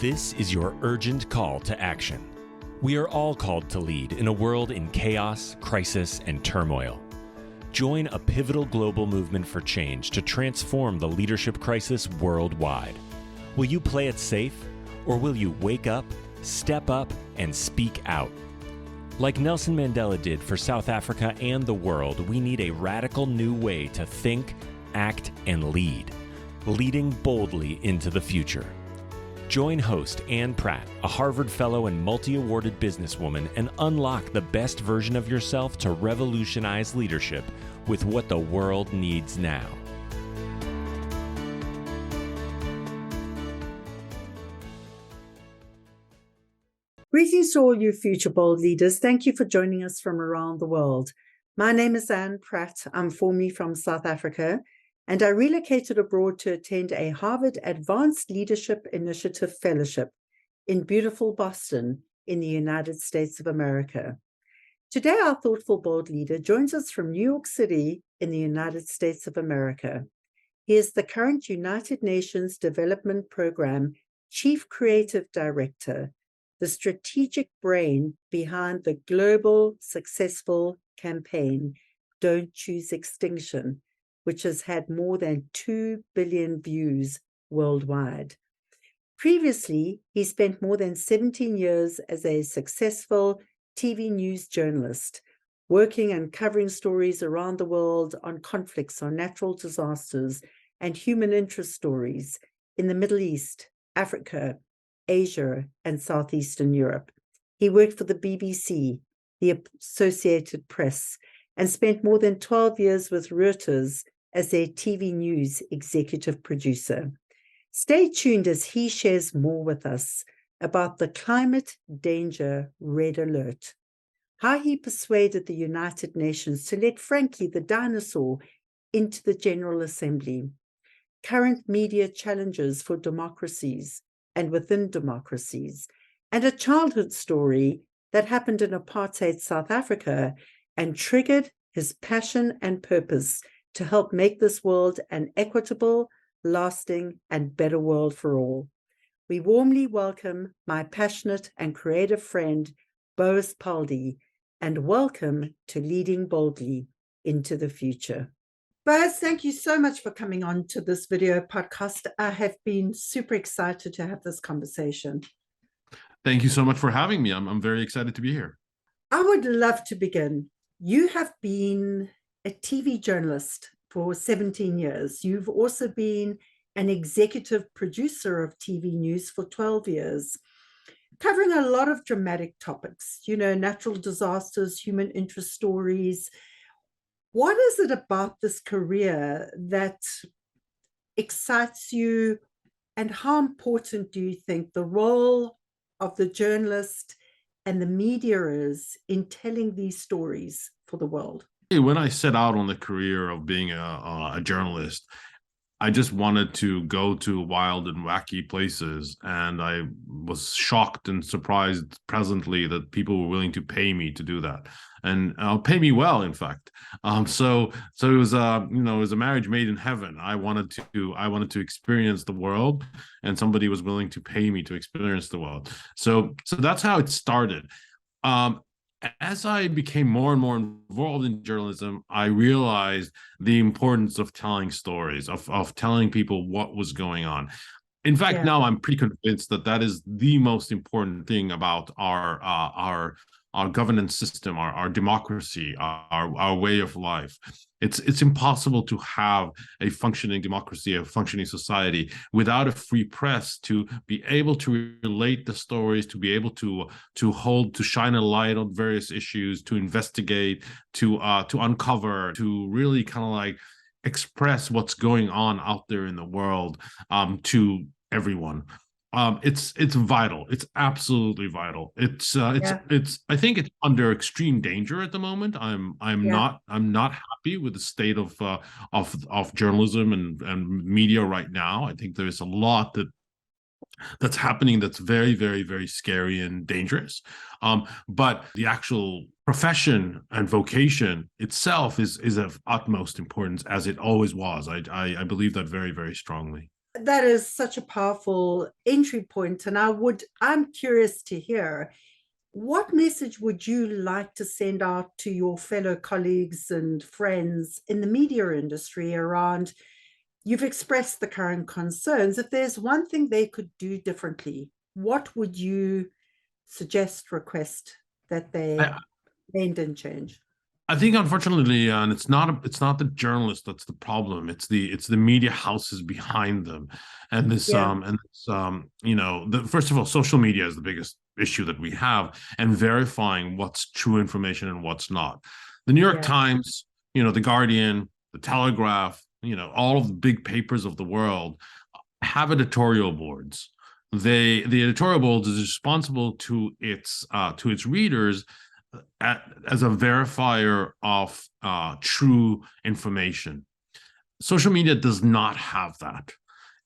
This is your urgent call to action. We are all called to lead in a world in chaos, crisis, and turmoil. Join a pivotal global movement for change to transform the leadership crisis worldwide. Will you play it safe, or will you wake up, step up, and speak out? Like Nelson Mandela did for South Africa and the world, we need a radical new way to think, act, and lead, leading boldly into the future. Join host Anne Pratt, a Harvard Fellow and multi-awarded businesswoman, and unlock the best version of yourself to revolutionize leadership with what the world needs now. Greetings to all you future bold leaders. Thank you for joining us from around the world. My name is Anne Pratt. I'm formerly from South Africa, and I relocated abroad to attend a Harvard Advanced Leadership Initiative Fellowship in beautiful Boston in the United States of America. Today, our thoughtful bold leader joins us from New York City in the United States of America. He is the current United Nations Development Program Chief Creative Director, the strategic brain behind the global successful campaign, Don't Choose Extinction, which has had more than 2 billion views worldwide. Previously, he spent more than 17 years as a successful TV news journalist, working and covering stories around the world on conflicts, on natural disasters, and human interest stories in the Middle East, Africa, Asia, and Southeastern Europe. He worked for the BBC, the Associated Press, and spent more than 12 years with Reuters as their TV news executive producer. Stay tuned as he shares more with us about the climate danger red alert, how he persuaded the United Nations to let Frankie the dinosaur into the General Assembly, current media challenges for democracies and within democracies, and a childhood story that happened in apartheid South Africa and triggered his passion and purpose to help make this world an equitable, lasting, and better world for all. We warmly welcome my passionate and creative friend, Boaz Paldi, and welcome to Leading Boldly into the Future. Boaz, thank you so much for coming on to this video podcast. I have been super excited to have this conversation. Thank you so much for having me. I'm very excited to be here. I would love to begin. You have been a TV journalist for 17 years. You've also been an executive producer of TV news for 12 years, covering a lot of dramatic topics, natural disasters, human interest stories. What is it about this career that excites you, and how important do you think the role of the journalist and the media is in telling these stories for the world? When I set out on the career of being a journalist, I just wanted to go to wild and wacky places, and I was shocked and surprised presently that people were willing to pay me to do that, and pay me well, in fact. So it was it was a marriage made in heaven. I wanted to experience the world, and somebody was willing to pay me to experience the world. So that's how it started. As I became more and more involved in journalism, I realized the importance of telling stories, of telling people what was going on. In fact, now I'm pretty convinced that is the most important thing about our governance system, our democracy, our way of life. It's impossible to have a functioning democracy, a functioning society, without a free press to be able to relate the stories, to be able to shine a light on various issues, to investigate, to uncover, to really kind of like express what's going on out there in the world to everyone. It's vital. It's absolutely vital. I think it's under extreme danger at the moment. I'm not happy with the state of journalism and media right now. I think there's a lot that's happening that's very, very, very scary and dangerous. But the actual profession and vocation itself is of utmost importance, as it always was. I believe that very, very strongly. That is such a powerful entry point, and I'm curious to hear, what message would you like to send out to your fellow colleagues and friends in the media industry around, you've expressed the current concerns. If there's one thing they could do differently, what would you suggest, request that they I, mend and change? I think unfortunately, and it's not the journalist that's the problem. It's the media houses behind them, and Yeah, first of all, social media is the biggest issue that we have, and verifying what's true information and what's not. The New York yeah, Times, the Guardian, the Telegraph, all of the big papers of the world have editorial boards. The editorial board is responsible to its readers as a verifier of true information. Social media does not have that.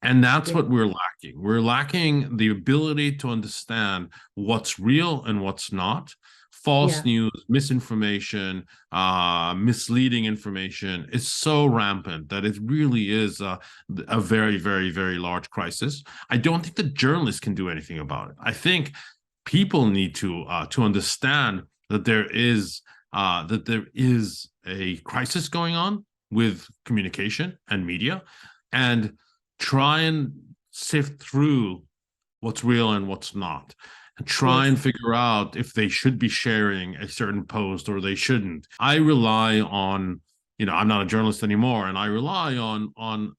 And that's yeah, what we're lacking. We're lacking the ability to understand what's real and what's not. False yeah. news, misinformation, misleading information is so rampant that it really is a very, very, very large crisis. I don't think the journalists can do anything about it. I think people need to understand that there is a crisis going on with communication and media, and try and sift through what's real and what's not, and try Yes, and figure out if they should be sharing a certain post or they shouldn't. I rely on, I'm not a journalist anymore, and I rely on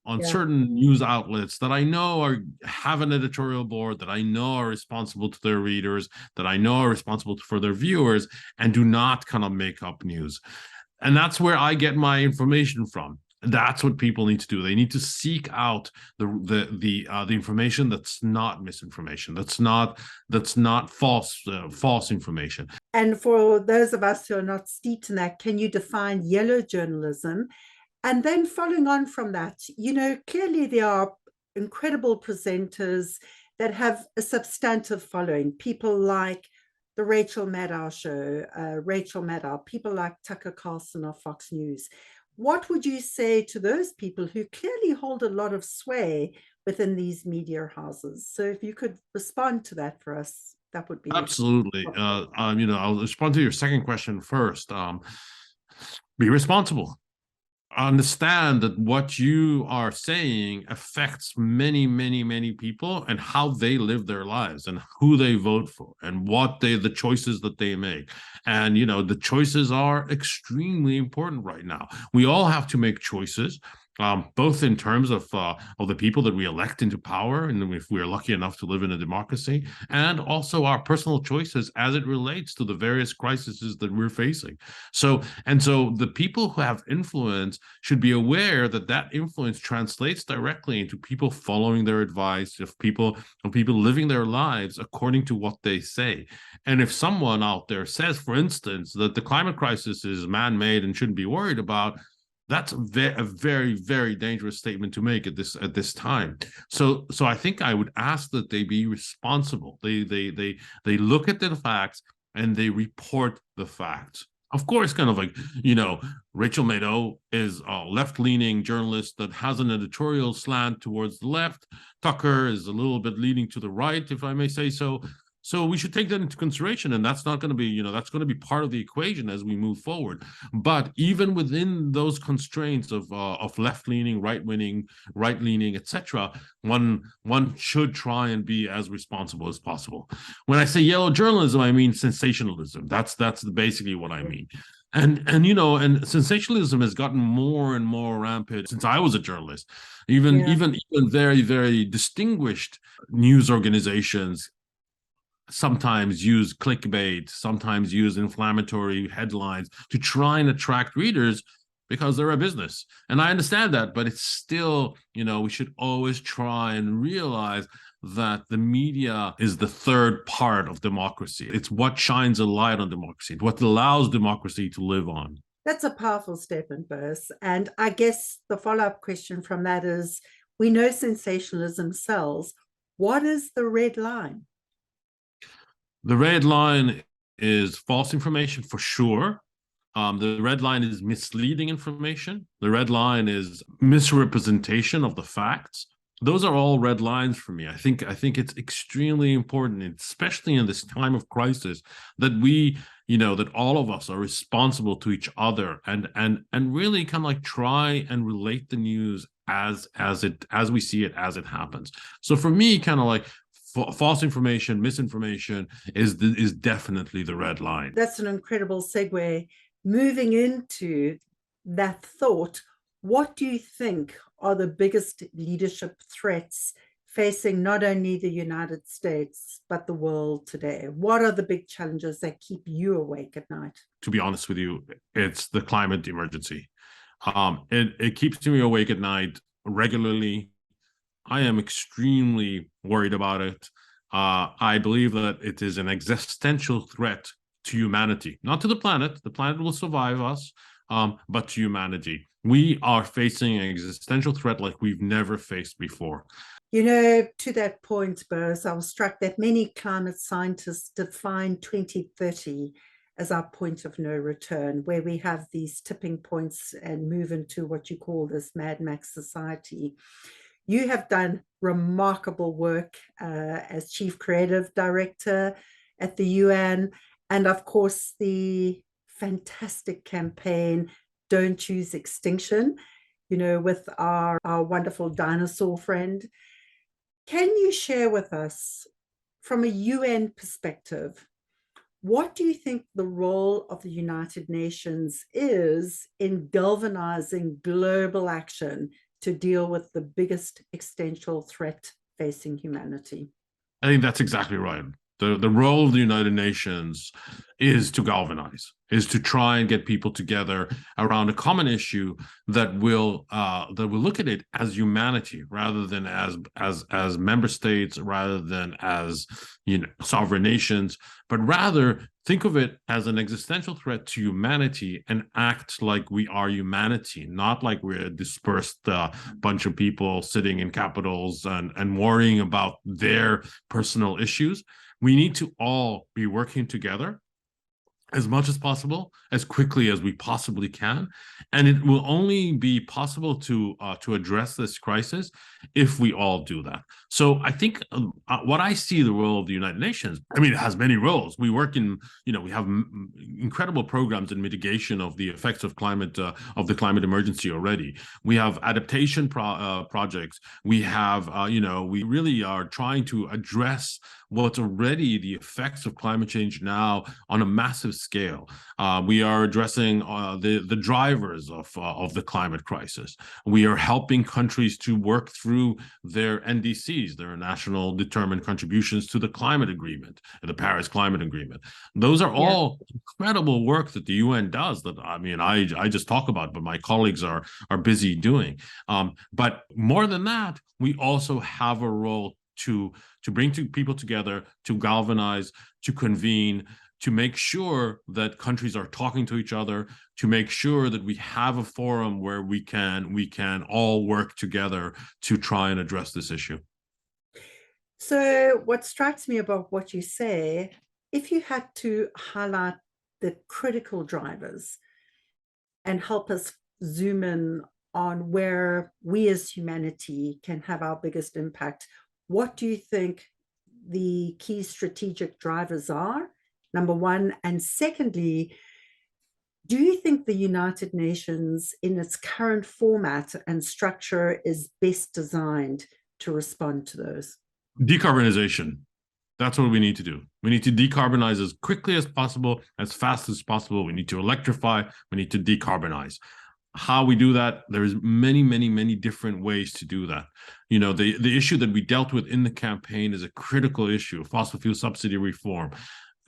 yeah. certain news outlets that I know have an editorial board, that I know are responsible to their readers, that I know are responsible for their viewers, and do not kind of make up news. And that's where I get my information from. That's what people need to do. They need to seek out the information that's not misinformation, that's not false information. And for those of us who are not steeped in that, can you define yellow journalism? And then following on from that, clearly there are incredible presenters that have a substantive following. People like the Rachel Maddow show, Rachel Maddow, people like Tucker Carlson of Fox News. What would you say to those people who clearly hold a lot of sway within these media houses? So if you could respond to that for us, that would be Absolutely. helpful. I'll respond to your second question first. Be responsible. Understand that what you are saying affects many, many, many people, and how they live their lives, and who they vote for, and the choices that they make. And the choices are extremely important right now. We all have to make choices, both in terms of the people that we elect into power, and if we are lucky enough to live in a democracy, and also our personal choices as it relates to the various crises that we're facing. So the people who have influence should be aware that that influence translates directly into people following their advice, of people living their lives according to what they say. And if someone out there says, for instance, that the climate crisis is man-made and shouldn't be worried about, that's a very, very dangerous statement to make at this time. So I think I would ask that they be responsible. They look at the facts and they report the facts. Of course, kind of like, Rachel Maddow is a left-leaning journalist that has an editorial slant towards the left. Tucker is a little bit leaning to the right, if I may say so. So we should take that into consideration, and that's not going to be, that's going to be part of the equation as we move forward. But even within those constraints of left-leaning, right-leaning, etc., one should try and be as responsible as possible. When I say yellow journalism, I mean sensationalism. That's basically what I mean. And sensationalism has gotten more and more rampant since I was a journalist. Yeah. Even very, very distinguished news organizations sometimes use clickbait, sometimes use inflammatory headlines to try and attract readers because they're a business. And I understand that, but it's still, we should always try and realize that the media is the third part of democracy. It's what shines a light on democracy, what allows democracy to live on. That's a powerful statement, Boaz. And I guess the follow-up question from that is, we know sensationalism sells. What is the red line? The red line is false information for sure. The red line is misleading information. The red line is misrepresentation of the facts. those are all red lines for me. I think it's extremely important, especially in this time of crisis, that we, that all of us are responsible to each other, and really kind of like try and relate the news as we see it, as it happens. So for me, kind of like false information, misinformation is definitely the red line. That's an incredible segue. Moving into that thought, what do you think are the biggest leadership threats facing not only the United States, but the world today? What are the big challenges that keep you awake at night? To be honest with you, it's the climate emergency. It keeps me awake at night regularly. I am extremely worried about it. I believe that it is an existential threat to humanity, not to the planet. The planet will survive us, but to humanity. We are facing an existential threat like we've never faced before. To that point, Boaz, I was struck that many climate scientists define 2030 as our point of no return, where we have these tipping points and move into what you call this Mad Max society. You have done remarkable work as Chief Creative Director at the UN, and of course the fantastic campaign Don't Choose Extinction, with our wonderful dinosaur friend. Can you share with us, from a UN perspective, what do you think the role of the United Nations is in galvanizing global action to deal with the biggest existential threat facing humanity? I think that's exactly right. The role of the United Nations is to galvanize, is to try and get people together around a common issue that will look at it as humanity rather than as member states, rather than as sovereign nations, but rather think of it as an existential threat to humanity and act like we are humanity, not like we're a dispersed bunch of people sitting in capitals and worrying about their personal issues. We need to all be working together as much as possible, as quickly as we possibly can, and it will only be possible to address this crisis if we all do that. So I think what I see the role of the United Nations, I mean, it has many roles. We work in, we have incredible programs in mitigation of the effects of the climate emergency already. We have adaptation projects. We have, we really are trying to address what's already the effects of climate change now on a massive scale. We are addressing the drivers of the climate crisis. We are helping countries to work through their NDCs, their national determined contributions to the climate agreement, the Paris Climate Agreement. Those are all incredible work that the UN does that, I just talk about, but my colleagues are busy doing. But more than that, we also have a role to bring people together, to galvanize, to convene, to make sure that countries are talking to each other, to make sure that we have a forum where we can all work together to try and address this issue. So what strikes me about what you say, if you had to highlight the critical drivers and help us zoom in on where we as humanity can have our biggest impact, what do you think the key strategic drivers are, number one? And secondly, do you think the United Nations in its current format and structure is best designed to respond to those? Decarbonization. That's what we need to do. We need to decarbonize as quickly as possible, as fast as possible. We need to electrify. We need to decarbonize. How we do that, there's many different ways to do that. The issue that we dealt with in the campaign is a critical issue, fossil fuel subsidy reform.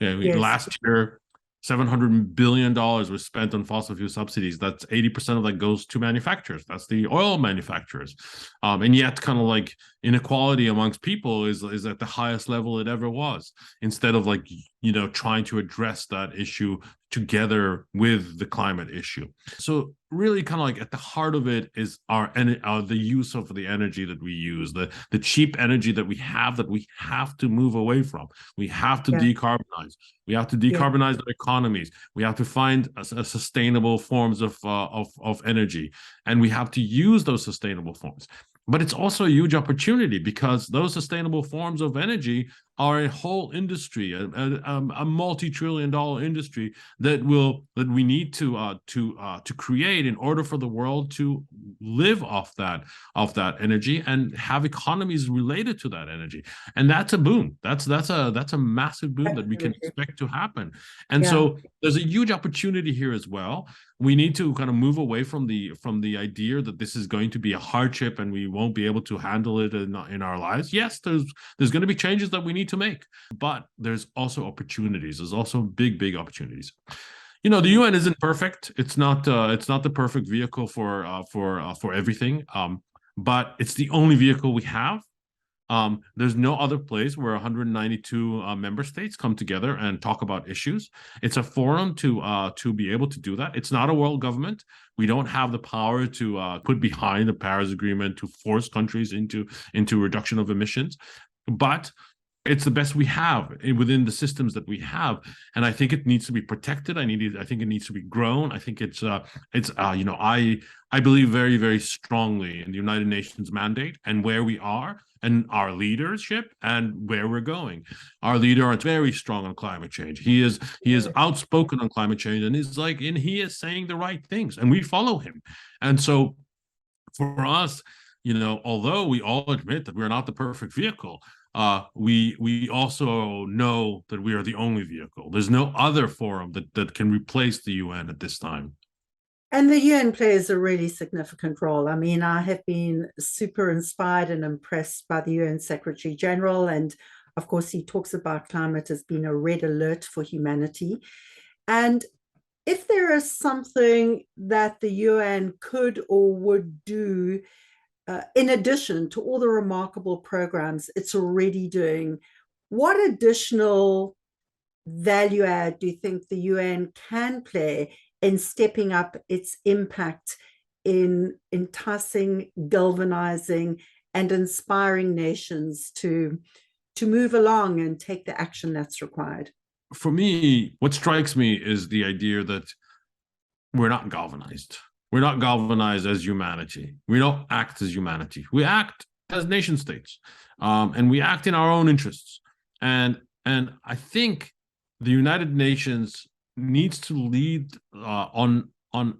Last year, $700 billion was spent on fossil fuel subsidies. That's 80% of that goes to manufacturers. That's the oil manufacturers. And yet kind of like inequality amongst people is at the highest level it ever was, instead of trying to address that issue together with the climate issue. So really kind of like at the heart of it is the use of the energy that we use, the cheap energy that we have to move away from. We have to decarbonize. We have to decarbonize our economies. We have to find a sustainable forms of energy, and we have to use those sustainable forms. But it's also a huge opportunity because those sustainable forms of energy are a whole industry, a multi-trillion-dollar industry that we need to create in order for the world to live off that energy and have economies related to that energy. And that's a boom. That's a massive boom that we can expect to happen. And so there's a huge opportunity here as well. We need to kind of move away from the idea that this is going to be a hardship and we won't be able to handle it in our lives. Yes, there's going to be changes that we need to make, but there's also opportunities. There's also big opportunities. You know, the UN isn't perfect. It's not the perfect vehicle for everything. But it's the only vehicle we have. There's no other place where 192 member states come together and talk about issues. It's a forum to be able to do that. It's not a world government. We don't have the power to put behind the Paris Agreement to force countries into reduction of emissions, but it's the best we have within the systems that we have, and I think it needs to be protected. I think it needs to be grown. I think it's you know, I believe very strongly in the United Nations mandate and where we are and our leadership and where we're going. Our leader is very strong on climate change. He is outspoken on climate change, and he is saying the right things, and we follow him. And so for us, you know, although we all admit that we're not the perfect vehicle, we also know that we are the only vehicle. There's no other forum that can replace the UN at this time. And the UN plays a really significant role. I mean, I have been super inspired and impressed by the UN Secretary General. And of course, he talks about climate as being a red alert for humanity. And if there is something that the UN could or would do, in addition to all the remarkable programs it's already doing, what additional value add do you think the UN can play in stepping up its impact in enticing, galvanizing, and inspiring nations to move along and take the action that's required? For me, what strikes me is the idea that we're not galvanized. We're not galvanized as humanity. We don't act as humanity. We act as nation states, and we act in our own interests. And I think the United Nations needs to lead on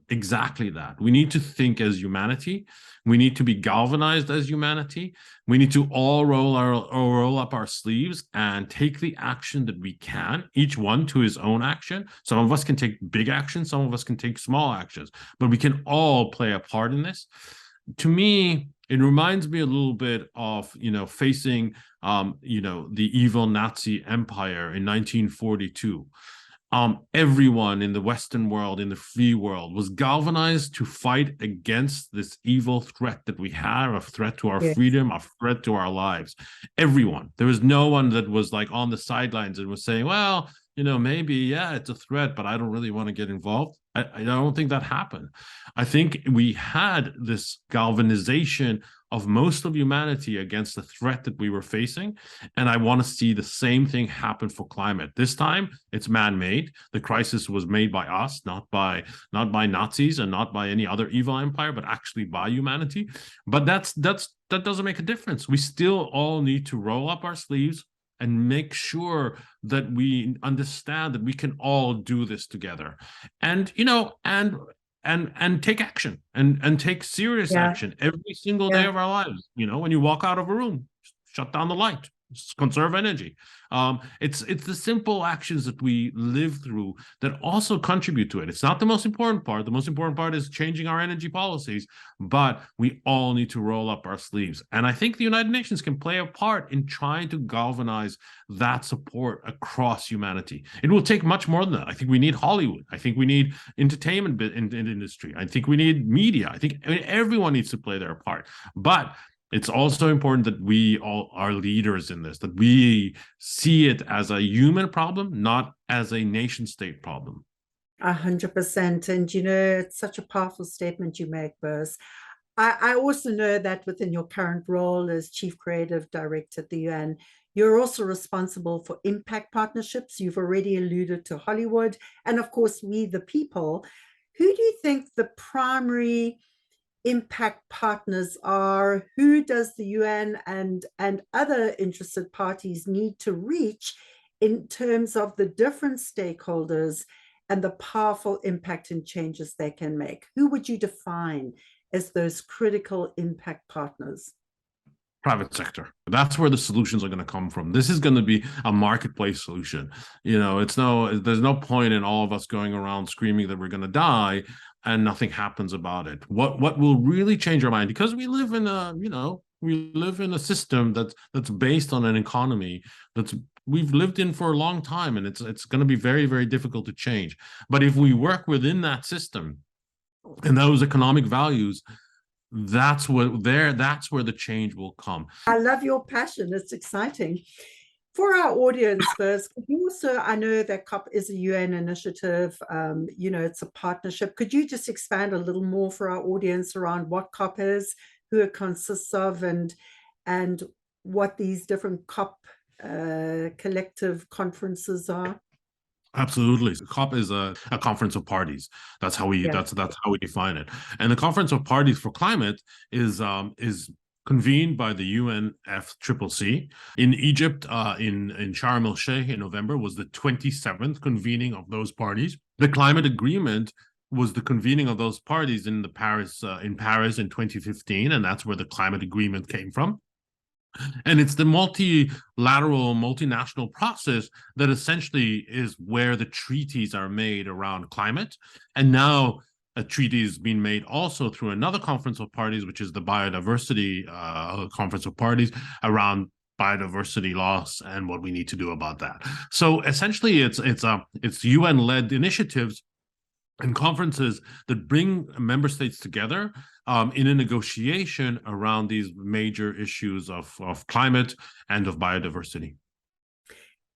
exactly that. We need to think as humanity. We need to be galvanized as humanity. We need to all roll up our sleeves and take the action that we can, each one to his own action. Some of us can take big action, some of us can take small actions, but we can all play a part in this. To me, it reminds me a little bit of, you know, facing, you know, the evil Nazi empire in 1942. Everyone in the Western world, in the free world, was galvanized to fight against this evil threat that we had, a threat to our freedom, a threat to our lives. Everyone. There was no one that was like on the sidelines and was saying, well, you know, maybe, yeah, it's a threat, but I don't really want to get involved. I don't think that happened. I think we had this galvanization of most of humanity against the threat that we were facing. And I want to see the same thing happen for climate. This time, it's man-made. The crisis was made by us, not by Nazis and not by any other evil empire, but actually by humanity. But that doesn't make a difference. We still all need to roll up our sleeves and make sure that we understand that we can all do this together. And, you know, and take action and take serious action every single day of our lives. You know, when you walk out of a room, shut down the light, conserve energy. It's the simple actions that we live through that also contribute to it. It's not the most important part. The most important part is changing our energy policies, but we all need to roll up our sleeves. And I think the United Nations can play a part in trying to galvanize that support across humanity. It will take much more than that. I think we need Hollywood. I think we need entertainment in industry. I think we need media. I mean, everyone needs to play their part. But it's also important that we all are leaders in this, that we see it as a human problem, not as a nation state problem. 100%. And, you know, it's such a powerful statement you make, Boaz. I also know that within your current role as Chief Creative Director at the UN, you're also responsible for impact partnerships. You've already alluded to Hollywood and, of course, we the people. Who do you think the primary impact partners are? Who does the UN and other interested parties need to reach in terms of the different stakeholders and the powerful impact and changes they can make? Who would you define as those critical impact partners? Private sector. That's where the solutions are going to come from. This is going to be a marketplace solution. There's no point in all of us going around screaming that we're going to die and nothing happens about it. What will really change our mind, because we live in a system that's based on an economy that's we've lived in for a long time, and it's going to be very, very difficult to change. But if we work within that system and those economic values, that's where the change will come. I love your passion. It's exciting. For our audience, first, could you also, I know that COP is a UN initiative, it's a partnership. Could you just expand a little more for our audience around what COP is, who it consists of, and what these different COP collective conferences are? Absolutely. COP is a conference of parties. That's how we define it. And the Conference of Parties for Climate is convened by the UNFCCC in Egypt. In Sharm el Sheikh in November was the 27th convening of those parties. The climate agreement was the convening of those parties in Paris in 2015, and that's where the climate agreement came from. And it's the multilateral, multinational process that essentially is where the treaties are made around climate. And now a treaty is being made also through another conference of parties, which is the biodiversity conference of parties, around biodiversity loss and what we need to do about that. So essentially, it's UN-led initiatives and conferences that bring member states together in a negotiation around these major issues of climate and of biodiversity.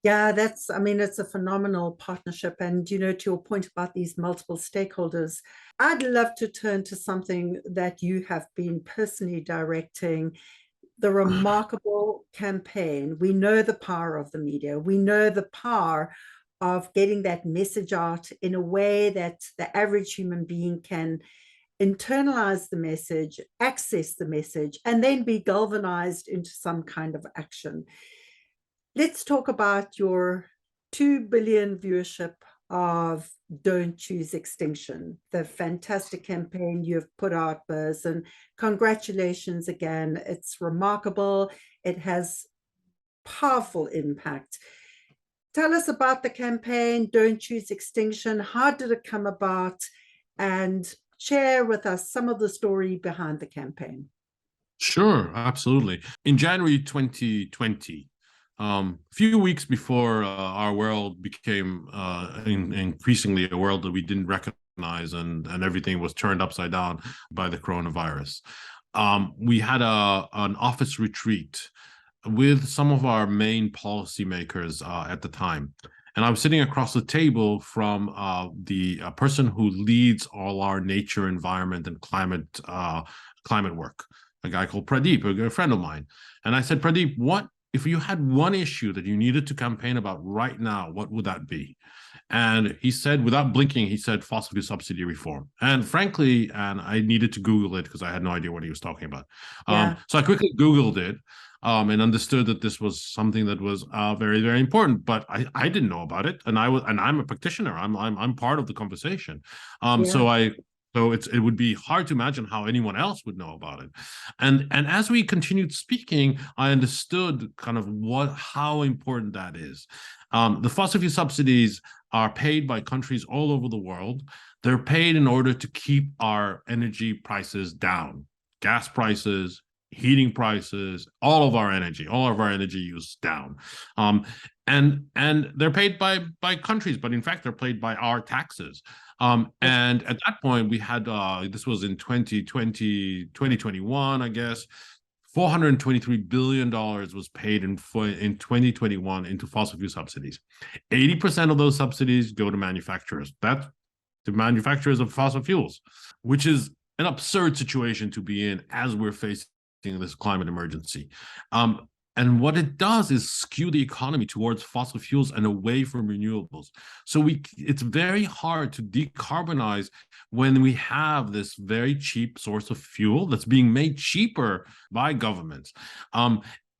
Yeah, it's a phenomenal partnership. And, to your point about these multiple stakeholders, I'd love to turn to something that you have been personally directing, the remarkable campaign. We know the power of the media. We know the power of getting that message out in a way that the average human being can internalize the message, access the message, and then be galvanized into some kind of action. Let's talk about your 2 billion viewership of Don't Choose Extinction, the fantastic campaign you've put out, Boaz, and congratulations again. It's remarkable. It has powerful impact. Tell us about the campaign, Don't Choose Extinction. How did it come about? And share with us some of the story behind the campaign. Sure, absolutely. In January 2020, a few weeks before our world became increasingly a world that we didn't recognize, and everything was turned upside down by the coronavirus, we had an office retreat with some of our main policymakers at the time. And I was sitting across the table from the person who leads all our nature, environment, and climate work, a guy called Pradeep, a friend of mine. And I said, Pradeep, what if you had one issue that you needed to campaign about right now, what would that be? And he said, without blinking, he said fossil fuel subsidy reform. And frankly, I needed to Google it because I had no idea what he was talking about. Yeah. So I quickly Googled it. And understood that this was something that was very, very important, but I didn't know about it, and I'm a practitioner. I'm part of the conversation. So it would be hard to imagine how anyone else would know about it. And as we continued speaking, I understood kind of how important that is. The fossil fuel subsidies are paid by countries all over the world. They're paid in order to keep our energy prices down, gas prices, heating prices, all of our energy use down. And they're paid by countries, but in fact, they're paid by our taxes. And at that point, we had, this was in 2021, I guess, $423 billion was paid in 2021 into fossil fuel subsidies. 80% of those subsidies go to manufacturers. That's the manufacturers of fossil fuels, which is an absurd situation to be in as we're facing this climate emergency. And what it does is skew the economy towards fossil fuels and away from renewables. So it's very hard to decarbonize when we have this very cheap source of fuel that's being made cheaper by governments.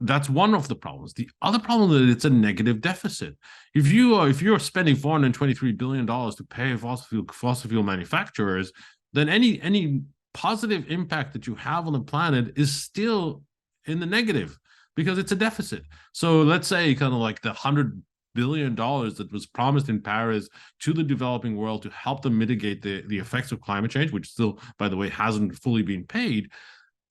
That's one of the problems. The other problem is that it's a negative deficit. If you're spending $423 billion to pay fossil fuel manufacturers, then any positive impact that you have on the planet is still in the negative, because it's a deficit. So let's say kind of like the $100 billion that was promised in Paris to the developing world to help them mitigate the effects of climate change, which still, by the way, hasn't fully been paid.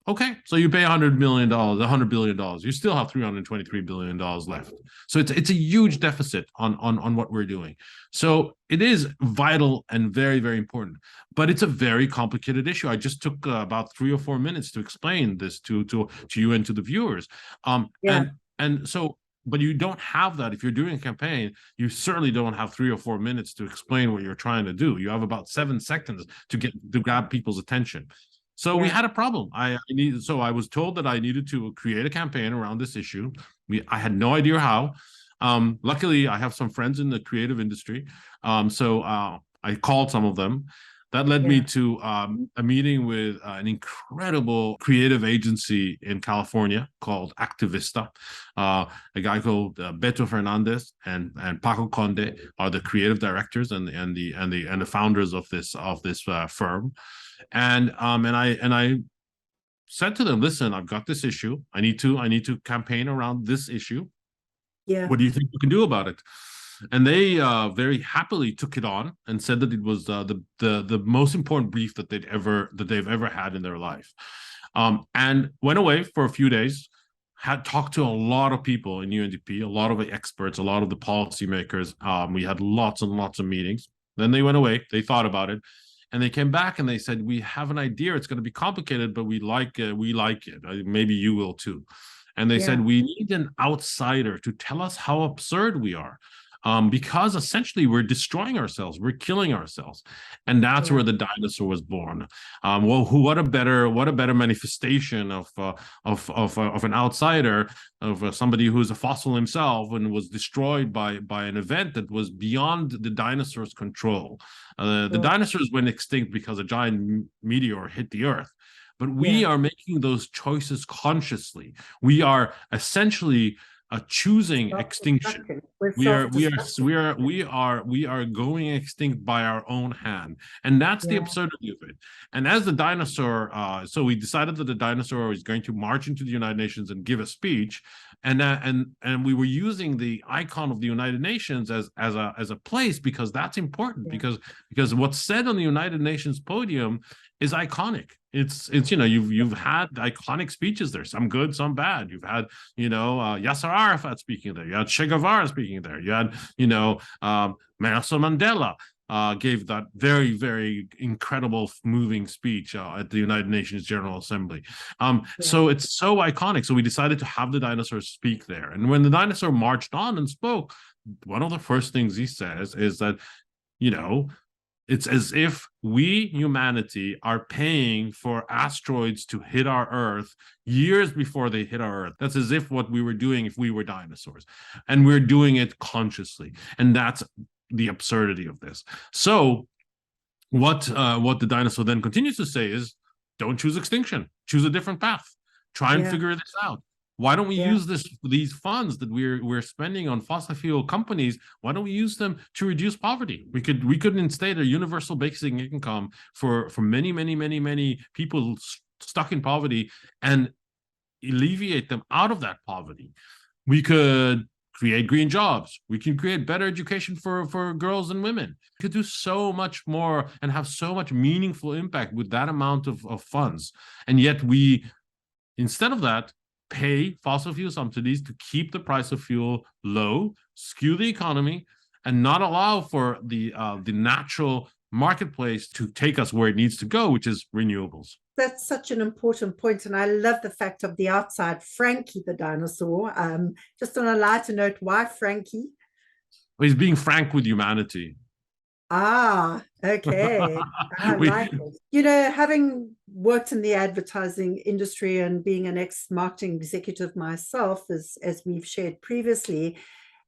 Okay, so you pay $100 billion, you still have $323 billion left. So it's a huge deficit on what we're doing. So it is vital and very, very important, but it's a very complicated issue. I just took about 3 or 4 minutes to explain this to you and to the viewers. And so, but you don't have that if you're doing a campaign. You certainly don't have 3 or 4 minutes to explain what you're trying to do. You have about 7 seconds to grab people's attention. So we had a problem. I was told that I needed to create a campaign around this issue. I had no idea how. Luckily, I have some friends in the creative industry. So I called some of them. That led me to a meeting with an incredible creative agency in California called Activista. A guy called Beto Fernandez and Paco Conde are the creative directors and the founders of this firm. And I said to them, listen, I've got this issue. I need to campaign around this issue. Yeah. What do you think we can do about it? And they very happily took it on and said that it was the most important brief that they've ever had in their life. And went away for a few days, had talked to a lot of people in UNDP, a lot of the experts, a lot of the policymakers. We had lots and lots of meetings. Then they went away. They thought about it. And they came back and they said, we have an idea. It's going to be complicated, but we like it. Maybe you will too. And they said, we need an outsider to tell us how absurd we are. Because essentially we're destroying ourselves, we're killing ourselves, and that's where the dinosaur was born. What a better manifestation of an outsider, of somebody who's a fossil himself and was destroyed by an event that was beyond the dinosaur's control. The dinosaurs went extinct because a giant meteor hit the Earth. But we are making those choices consciously. We are essentially choosing extinction. We are going extinct by our own hand, and that's the absurdity of it. And as the dinosaur, so we decided that the dinosaur was going to march into the United Nations and give a speech, and we were using the icon of the United Nations as a place, because that's important, because what's said on the United Nations podium is iconic. It's you've had iconic speeches there, some good, some bad. You've had Yasser Arafat speaking there. You had Che Guevara speaking there. You had Nelson Mandela gave that very, very incredible, moving speech at the United Nations General Assembly. So it's so iconic. So we decided to have the dinosaur speak there. And when the dinosaur marched on and spoke, one of the first things he says is that it's as if we, humanity, are paying for asteroids to hit our Earth years before they hit our Earth. That's as if what we were doing if we were dinosaurs. And we're doing it consciously. And that's the absurdity of this. So what the dinosaur then continues to say is, don't choose extinction. Choose a different path. Try and figure this out. Why don't we use these funds that we're spending on fossil fuel companies? Why don't we use them to reduce poverty? We could instate a universal basic income for many people stuck in poverty and alleviate them out of that poverty. We could create green jobs. We can create better education for girls and women. We could do so much more and have so much meaningful impact with that amount of funds. And yet we, instead of that, pay fossil fuel subsidies to keep the price of fuel low, skew the economy, and not allow for the natural marketplace to take us where it needs to go, which is renewables. That's such an important point, and I love the fact of the outside, Frankie the dinosaur. Just on a lighter note, why Frankie? He's being frank with humanity. Ah, okay. I we like it. You know, having worked in the advertising industry and being an ex-marketing executive myself, as we've shared previously,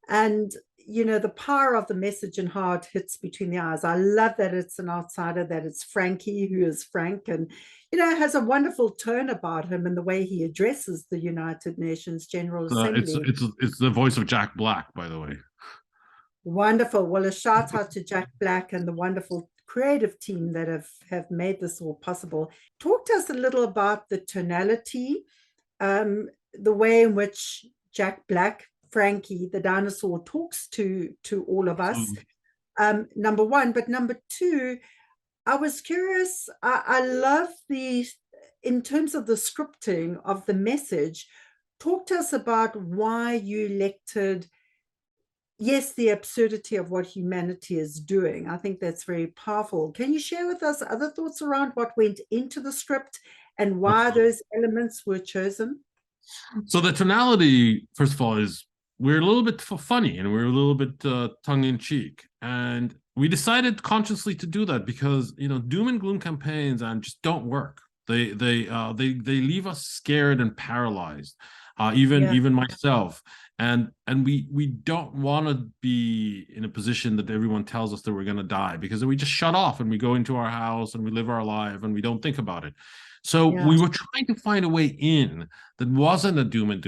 and you know, the power of the message and how it hits between the eyes. I love that it's an outsider, that it's Frankie who is Frank, and you know, has a wonderful tone about him and the way he addresses the United Nations General it's Assembly. it's the voice of Jack Black, by the way. Wonderful. Well, a shout out to Jack Black and the wonderful creative team that have made this all possible. Talk to us a little about the tonality, the way in which Jack Black, Frankie, the dinosaur, talks to all of us. Number one, but number two, I was curious. I love in terms of the scripting of the message. Talk to us about why you elected, yes, the absurdity of what humanity is doing. I think that's very powerful. Can you share with us other thoughts around what went into the script and why those elements were chosen? So the tonality, first of all, is we're a little bit funny and we're a little bit tongue in cheek, and we decided consciously to do that because doom and gloom campaigns just don't work. They leave us scared and paralyzed. Even myself, and we don't want to be in a position that everyone tells us that we're going to die, because then we just shut off and we go into our house and we live our life and we don't think about it. So we were trying to find a way in that wasn't a doom and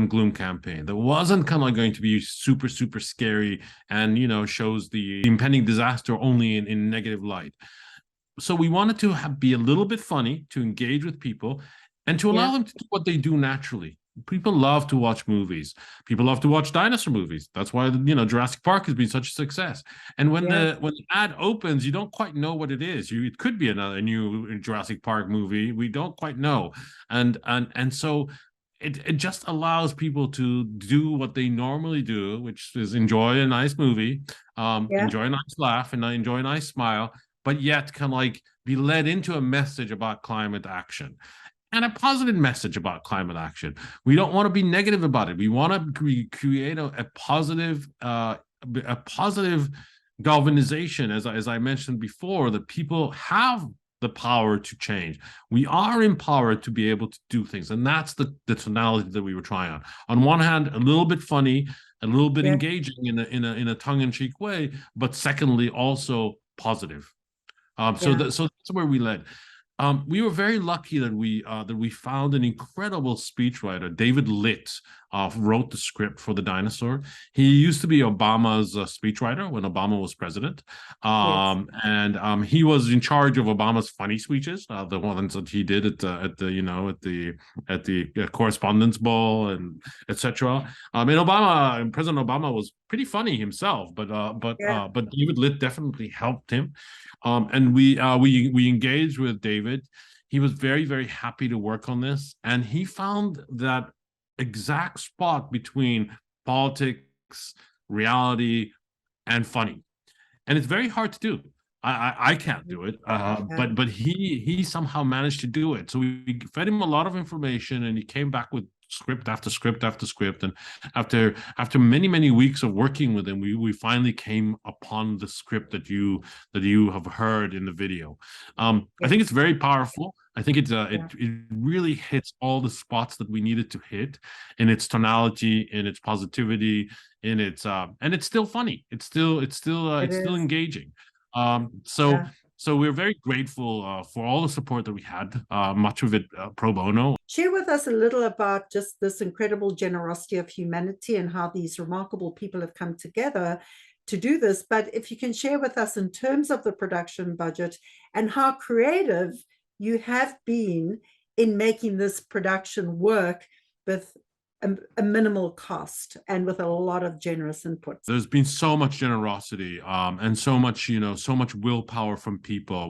gloom campaign, that wasn't kind of like going to be super, super scary and shows the impending disaster only in negative light. So we wanted to be a little bit funny, to engage with people and to allow them to do what they do naturally. People love to watch movies. People love to watch dinosaur movies. That's why Jurassic Park has been such a success. And when the ad opens, you don't quite know what it is. It could be a new Jurassic Park movie. We don't quite know, and so it just allows people to do what they normally do, which is enjoy a nice movie, enjoy a nice laugh, and enjoy a nice smile, but yet kind of like be led into a message about climate action. And a positive message about climate action. We don't want to be negative about it. We want to create a positive galvanization, as I mentioned before, that people have the power to change. We are empowered to be able to do things, and that's the tonality that we were trying on. On one hand, a little bit funny, a little bit engaging in a tongue-in-cheek way, but secondly, also positive. So that's where we led. We were very lucky that we found an incredible speechwriter. David Litt wrote the script for the dinosaur. He used to be Obama's speechwriter when Obama was president, and he was in charge of Obama's funny speeches, the ones that he did at the Correspondence Bowl and etc. And President Obama was pretty funny himself, but David Litt definitely helped him. And we engaged with David. He was very, very happy to work on this, and he found that exact spot between politics, reality, and funny. And it's very hard to do. I can't do it, but he somehow managed to do it. So we fed him a lot of information, and he came back with script after script after script, and after many weeks of working with him, we finally came upon the script that you have heard in the video. I think it's very powerful. I think it really hits all the spots that we needed to hit in its tonality, in its positivity, in its and it's still funny. It's still engaging. So we're very grateful for all the support that we had, much of it pro bono. Share with us a little about just this incredible generosity of humanity and how these remarkable people have come together to do this. But if you can share with us in terms of the production budget and how creative you have been in making this production work with a minimal cost and with a lot of generous input. There's been so much generosity and so much willpower from people.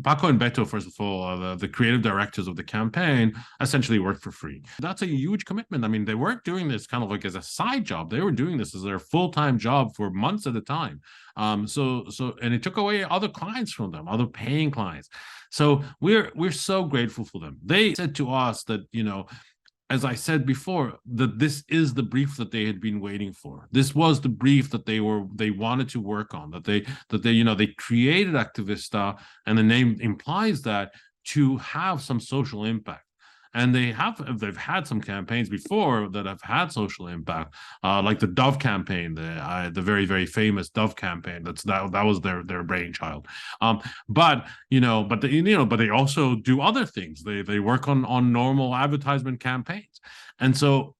Paco and Beto, first of all, the creative directors of the campaign, essentially worked for free. That's a huge commitment. I mean, they weren't doing this kind of like as a side job. They were doing this as their full-time job for months at a time. And it took away other clients from them, other paying clients. So we're so grateful for them. They said to us that, as I said before, that this is the brief that they had been waiting for. This was the brief that they wanted to work on. That they created Activista, and the name implies that, to have some social impact. And they've had some campaigns before that have had social impact, like the Dove campaign, the very, very famous Dove campaign. That was their brainchild. But they also do other things. They work on normal advertisement campaigns, and so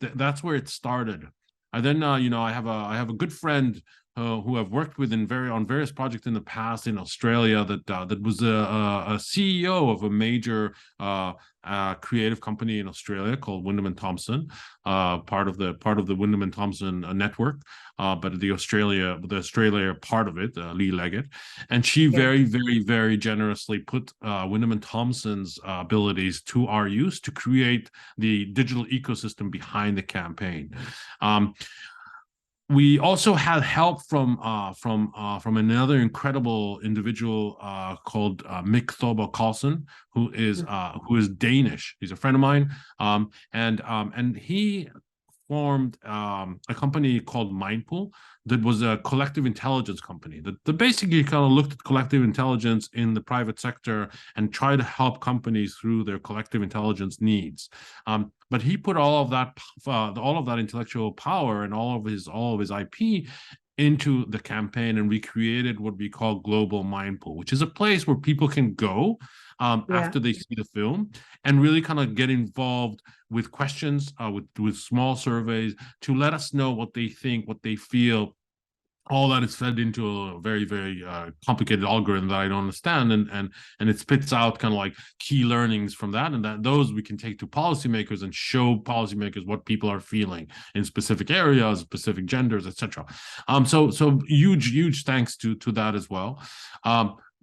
that's where it started. And then I have a good friend who I've worked with on various projects in the past in Australia, that was a CEO of a major creative company in Australia called Wyndham and Thompson, part of the Wyndham and Thompson network, but the Australia part of it, Lee Leggett, and she very, very, very generously put Wyndham and Thompson's abilities to our use to create the digital ecosystem behind the campaign. We also had help from another incredible individual called Mick Thorborg Carlson, who is Danish. He's a friend of mine, and he formed a company called Mindpool that was a collective intelligence company that basically kind of looked at collective intelligence in the private sector and tried to help companies through their collective intelligence needs. But he put all of that intellectual power and all of his IP into the campaign, and we created what we call Global Mindpool, which is a place where people can go after they see the film and really kind of get involved with questions, with small surveys, to let us know what they think, what they feel. All that is fed into a very, very complicated algorithm that I don't understand, and it spits out kind of like key learnings from that, and those we can take to policymakers and show policymakers what people are feeling in specific areas, specific genders, etc. So huge thanks to that as well.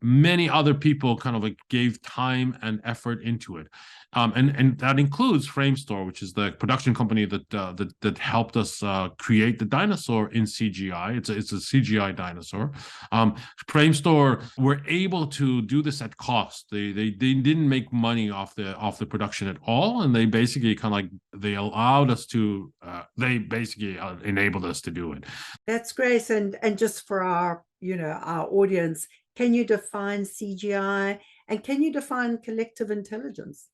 Many other people kind of like gave time and effort into it, and that includes Framestore, which is the production company that helped us create the dinosaur in CGI. It's a CGI dinosaur. Framestore were able to do this at cost. They didn't make money off the production at all, and they basically kind of like they allowed us to. They basically enabled us to do it. That's great, and just for our audience, can you define CGI, and can you define collective intelligence?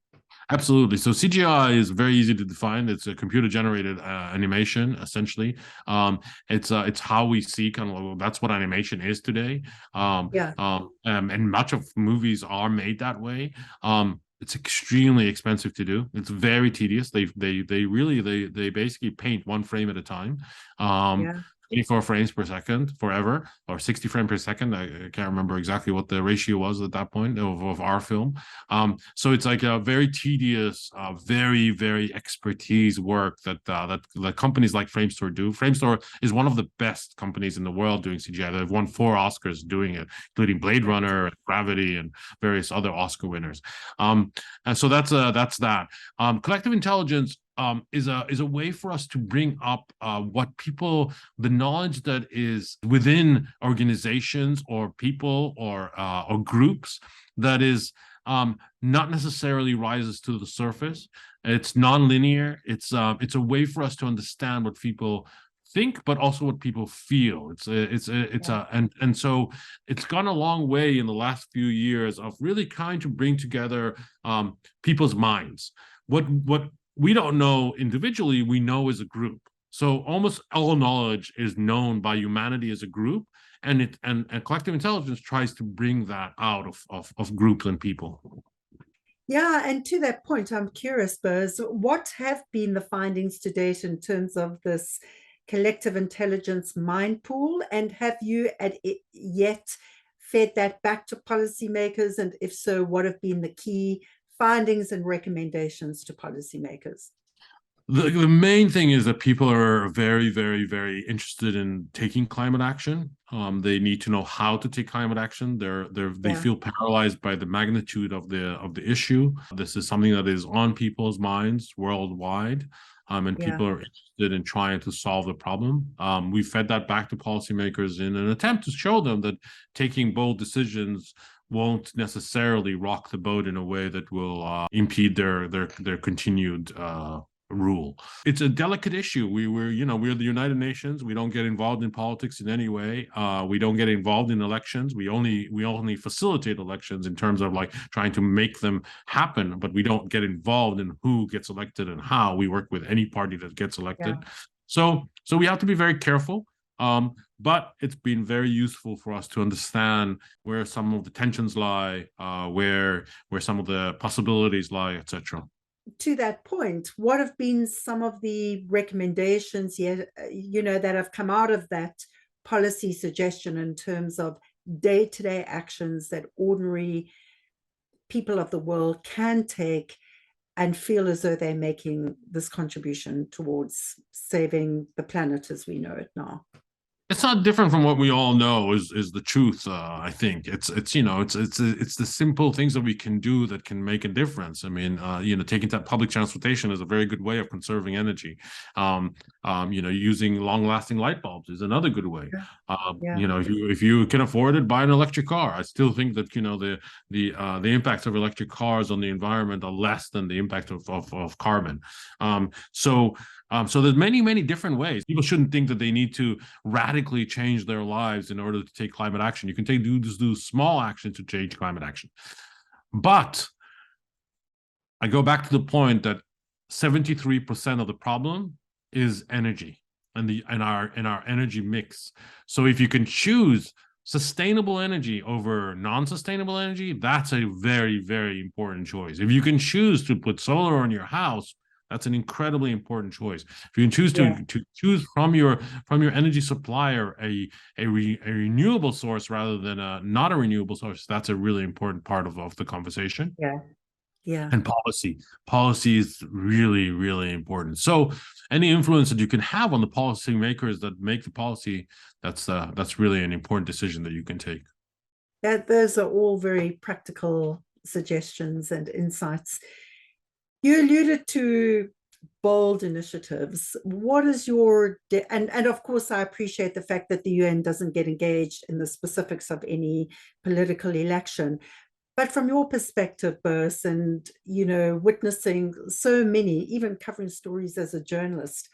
Absolutely. So CGI is very easy to define. It's a computer-generated animation, essentially. It's how we see kind of that's what animation is today. And much of movies are made that way. It's extremely expensive to do. It's very tedious. They basically paint one frame at a time. 24 frames per second forever, or 60 frames per second. I can't remember exactly what the ratio was at that point of our film. So it's like a very tedious, very, very expertise work that companies like Framestore do. Framestore is one of the best companies in the world doing CGI. They've won 4 Oscars doing it, including Blade Runner, Gravity, and various other Oscar winners. And so that's that. Collective intelligence is a way for us to bring up the knowledge that is within organizations or people or groups that is not necessarily rises to the surface. It's non-linear. It's a way for us to understand what people think, but also what people feel. And so it's gone a long way in the last few years of really trying to bring together people's minds. What we don't know individually, we know as a group. So almost all knowledge is known by humanity as a group, and collective intelligence tries to bring that out of groups and people. Yeah, and to that point, I'm curious, Boaz, what have been the findings to date in terms of this collective intelligence mind pool, and have you yet fed that back to policymakers? And if so, what have been the key findings and recommendations to policymakers? The main thing is that people are very, very, very interested in taking climate action. They need to know how to take climate action. They feel paralyzed by the magnitude of the issue. This is something that is on people's minds worldwide, and people are interested in trying to solve the problem. We fed that back to policymakers in an attempt to show them that taking bold decisions won't necessarily rock the boat in a way that will impede their continued rule. It's a delicate issue. We're the United Nations. We don't get involved in politics in any way. We don't get involved in elections. We only facilitate elections in terms of like trying to make them happen, but we don't get involved in who gets elected and how. We work with any party that gets elected. Yeah. So we have to be very careful. But it's been very useful for us to understand where some of the tensions lie, where some of the possibilities lie, etc. To that point, what have been some of the recommendations that have come out of that policy suggestion in terms of day-to-day actions that ordinary people of the world can take and feel as though they're making this contribution towards saving the planet as we know it now? It's not different from what we all know is the truth. I think it's the simple things that we can do that can make a difference. I mean, taking that public transportation is a very good way of conserving energy. Using long-lasting light bulbs is another good way. If you can afford it, buy an electric car. I still think that the impacts of electric cars on the environment are less than the impact of carbon. So there's many different ways. People shouldn't think that they need to radically change their lives in order to take climate action. You can do small action to change climate action. But I go back to the point that 73% of the problem is energy and our energy mix. So if you can choose sustainable energy over non-sustainable energy, that's a very, very important choice. If you can choose to put solar on your house, that's an incredibly important choice. If you can choose to choose from your energy supplier a renewable source rather than not a renewable source, that's a really important part of the conversation. Yeah. And policy is really, really important. So any influence that you can have on the policymakers that make the policy, that's really an important decision that you can take. Those are all very practical suggestions and insights. You alluded to bold initiatives. What is your and of course I appreciate the fact that the UN doesn't get engaged in the specifics of any political election, but from your perspective, Boaz, and witnessing so many, even covering stories as a journalist,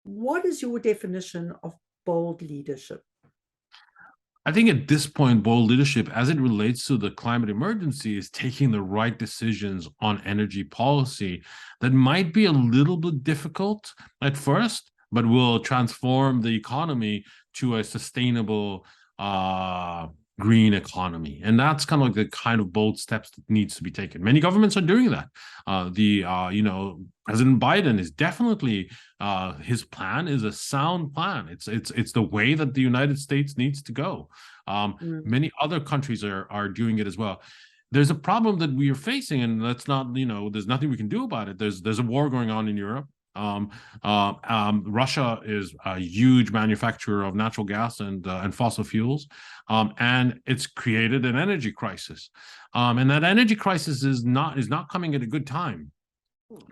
what is your definition of bold leadership? I think at this point, bold leadership, as it relates to the climate emergency, is taking the right decisions on energy policy that might be a little bit difficult at first, but will transform the economy to a sustainable green economy. And that's kind of like the kind of bold steps that needs to be taken. Many governments are doing that. President Biden is definitely his plan is a sound plan. It's the way that the United States needs to go. Many other countries are doing it as well. There's a problem that we are facing, and that's not, there's nothing we can do about it. There's a war going on in Europe. Russia is a huge manufacturer of natural gas and fossil fuels, and it's created an energy crisis. And that energy crisis is not coming at a good time,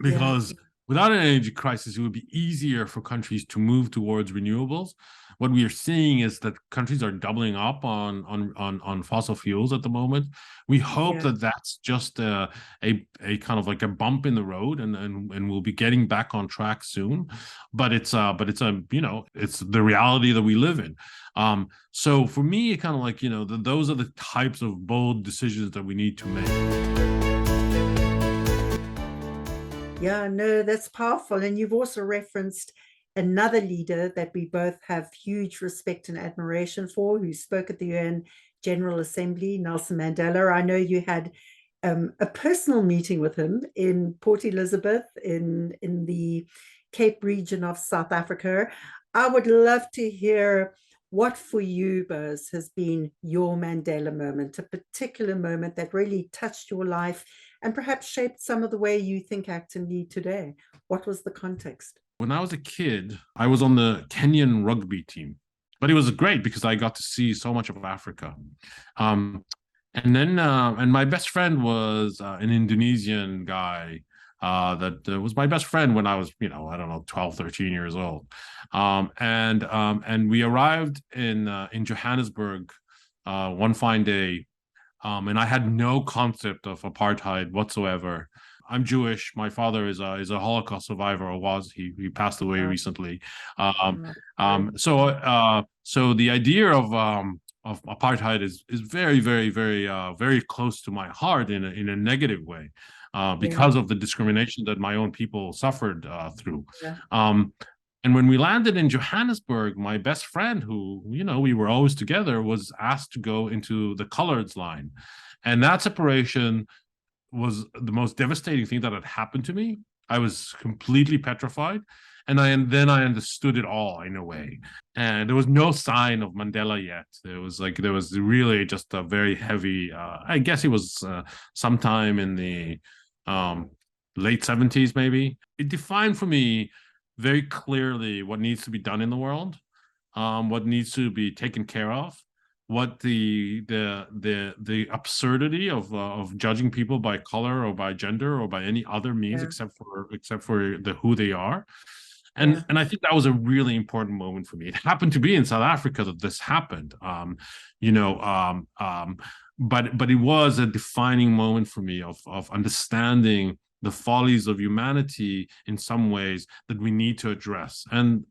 because without an energy crisis, it would be easier for countries to move towards renewables. What we are seeing is that countries are doubling up on fossil fuels at the moment. We hope that that's just a kind of like a bump in the road, and we'll be getting back on track soon. But it's the reality that we live in. So for me, it kind of like, those are the types of bold decisions that we need to make. Yeah, no, that's powerful. And you've also referenced another leader that we both have huge respect and admiration for, who spoke at the UN General Assembly, Nelson Mandela. I know you had a personal meeting with him in Port Elizabeth in the Cape region of South Africa. I would love to hear what for you, Boaz, has been your Mandela moment, a particular moment that really touched your life and perhaps shaped some of the way you think, act, and lead today. What was the context? When I was a kid, I was on the Kenyan rugby team, but it was great because I got to see so much of Africa. And my best friend was an Indonesian guy that was my best friend when I was, 12, 13 years old. And we arrived in Johannesburg one fine day And I had no concept of apartheid whatsoever. I'm Jewish. My father is a Holocaust survivor, or was. He passed away recently. So the idea of apartheid is very, very, very, very close to my heart in a negative way, because of the discrimination that my own people suffered through. And when we landed in Johannesburg, my best friend, who, we were always together, was asked to go into the coloreds line. And that separation was the most devastating thing that had happened to me. I was completely petrified. And then I understood it all in a way. And there was no sign of Mandela yet. There was really just a very heavy, I guess it was sometime in the late 70s, maybe. It defined for me very clearly what needs to be done in the world, what needs to be taken care of, what the absurdity of judging people by color or by gender or by any other means except for who they are. And I think that was a really important moment for me. It happened to be in South Africa that this happened. But it was a defining moment for me of understanding the follies of humanity in some ways that we need to address. And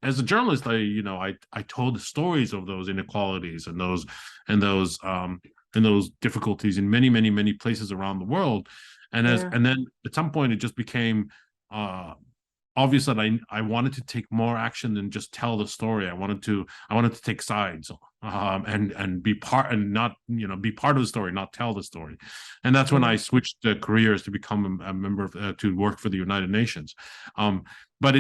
as a journalist, I told the stories of those inequalities and those difficulties in many, many, many places around the world. And then at some point it just became obvious that I wanted to take more action than just tell the story. I wanted to take sides, and be part, and not be part of the story, not tell the story. And that's when I switched careers to become a member of, to work for the United Nations. But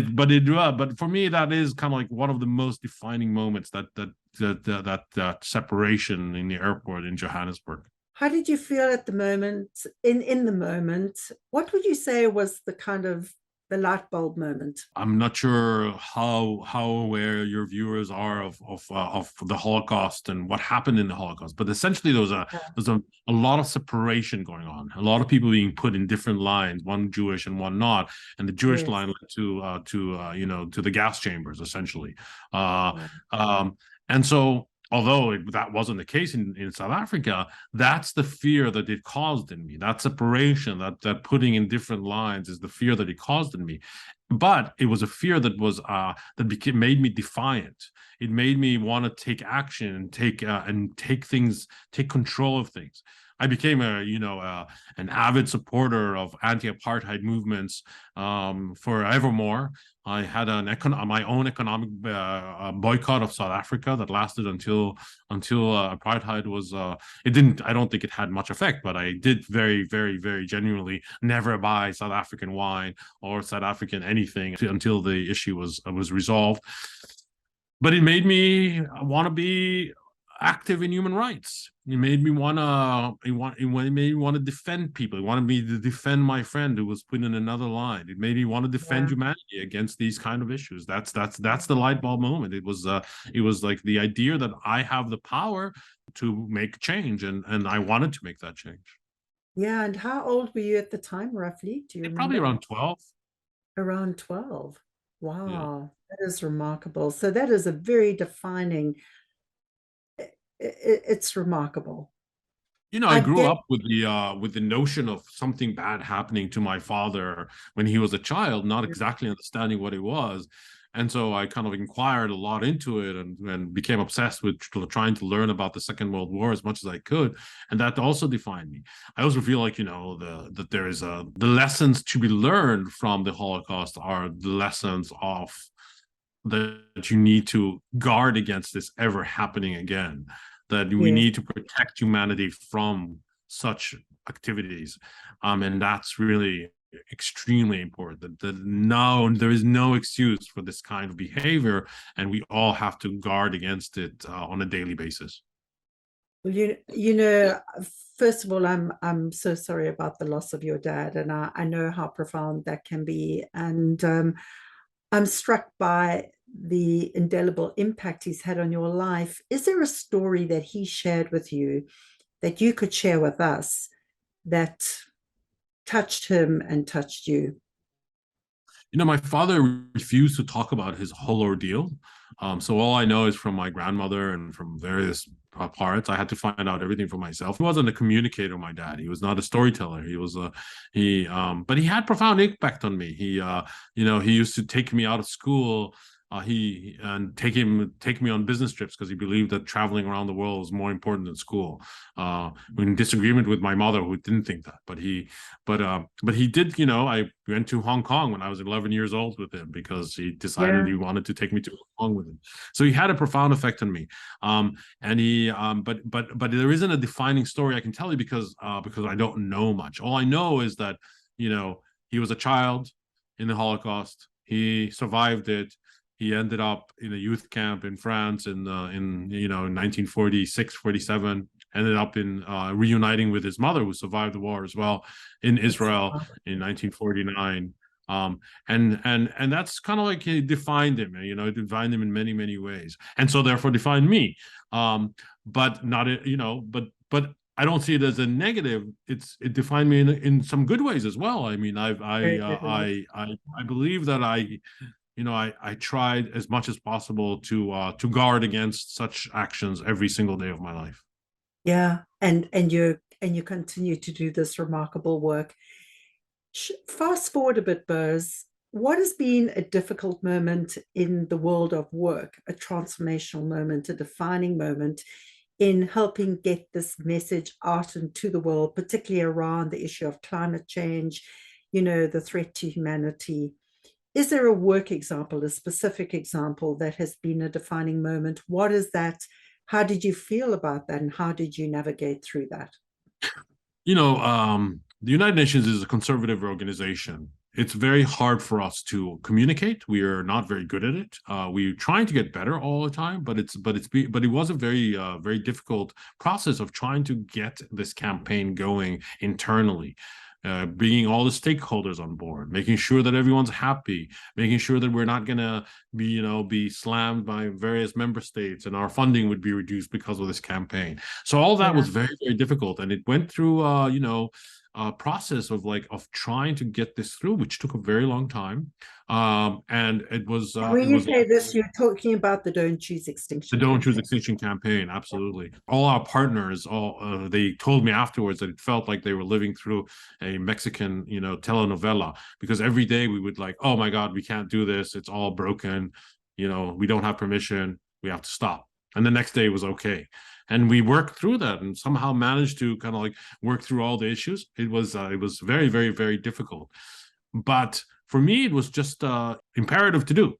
for me, that is kind of like one of the most defining moments, that separation in the airport in Johannesburg. How did you feel at the moment? In the moment, what would you say was the kind of the light bulb moment? I'm not sure how aware your viewers are of the Holocaust and what happened in the Holocaust, but essentially there was a lot of separation going on. A lot of people being put in different lines, one Jewish and one not, and the Jewish line led to the gas chambers essentially. And so, although that wasn't the case in South Africa, that's the fear that it caused in me. That separation, that putting in different lines, is the fear that it caused in me. But it was a fear that made me defiant. It made me want to take action and take control of things. I became an avid supporter of anti-apartheid movements forevermore. I had my own economic boycott of South Africa that lasted until apartheid was. It didn't. I don't think it had much effect, but I did very, very, very genuinely never buy South African wine or South African anything until the issue was resolved. But it made me want to be active in human rights. It made me want to defend people. It wanted me to defend my friend who was put in another line. It made me want to defend humanity against these kind of issues. That's the light bulb moment. It was like the idea that I have the power to make change, and I wanted to make that change. Yeah, and how old were you at the time, roughly? Do you remember? Probably around 12. Around 12. Wow, that is remarkable. So that is a very defining. It's remarkable. I grew up with the notion of something bad happening to my father when he was a child, not exactly understanding what it was. And so I kind of inquired a lot into it and became obsessed with trying to learn about the Second World War as much as I could. And that also defined me. I also feel like, that there is the lessons to be learned from the Holocaust are the lessons of that you need to guard against this ever happening again. That we need to protect humanity from such activities. And that's really extremely important. That now there is no excuse for this kind of behavior, and we all have to guard against it on a daily basis. Well, first of all, I'm so sorry about the loss of your dad, and I know how profound that can be. And I'm struck by the indelible impact he's had on your life. Is there a story that he shared with you that you could share with us that touched him and touched you? My father refused to talk about his whole ordeal. So all I know is from my grandmother and from various parts. I had to find out everything for myself. He wasn't a communicator, my dad. He was not a storyteller. But he had profound impact on me. He used to take me out of school. He and take me on business trips because he believed that traveling around the world was more important than school. In disagreement with my mother, who didn't think that, but he did. I went to Hong Kong when I was 11 years old with him because he decided he wanted to take me to Hong Kong with him. So he had a profound effect on me. And he, but there isn't a defining story I can tell you because I don't know much. All I know is that he was a child in the Holocaust. He survived it. He ended up in a youth camp in France in 1946, 47. Ended up in reuniting with his mother, who survived the war as well, in Israel in 1949. And that's kind of like it defined him. It defined him in many, many ways, and so therefore defined me. But not but I don't see it as a negative. It defined me in some good ways as well. I mean, I believe that I tried as much as possible to guard against such actions every single day of my life. Yeah, and you continue to do this remarkable work. Fast forward a bit, Boaz. What has been a difficult moment in the world of work, a transformational moment, a defining moment in helping get this message out into the world, particularly around the issue of climate change, the threat to humanity? Is there a work example, a specific example that has been a defining moment? What is that? How did you feel about that? And how did you navigate through that? The United Nations is a conservative organization. It's very hard for us to communicate. We are not very good at it. We're trying to get better all the time, but it was a very difficult process of trying to get this campaign going internally. Bringing all the stakeholders on board, making sure that everyone's happy, making sure that we're not going to be slammed by various member states and our funding would be reduced because of this campaign. So all that was very, very difficult. And it went through, process of trying to get this through, which took a very long time. And it was. When you say this, you're talking about the Don't Choose Extinction. The Don't Choose Extinction campaign, absolutely. All our partners, they told me afterwards that it felt like they were living through a Mexican, telenovela, because every day we would oh my God, we can't do this. It's all broken. We don't have permission. We have to stop. And the next day was okay. And we worked through that and somehow managed to kind of work through all the issues. It was very, very, very difficult. But for me, it was just imperative to do.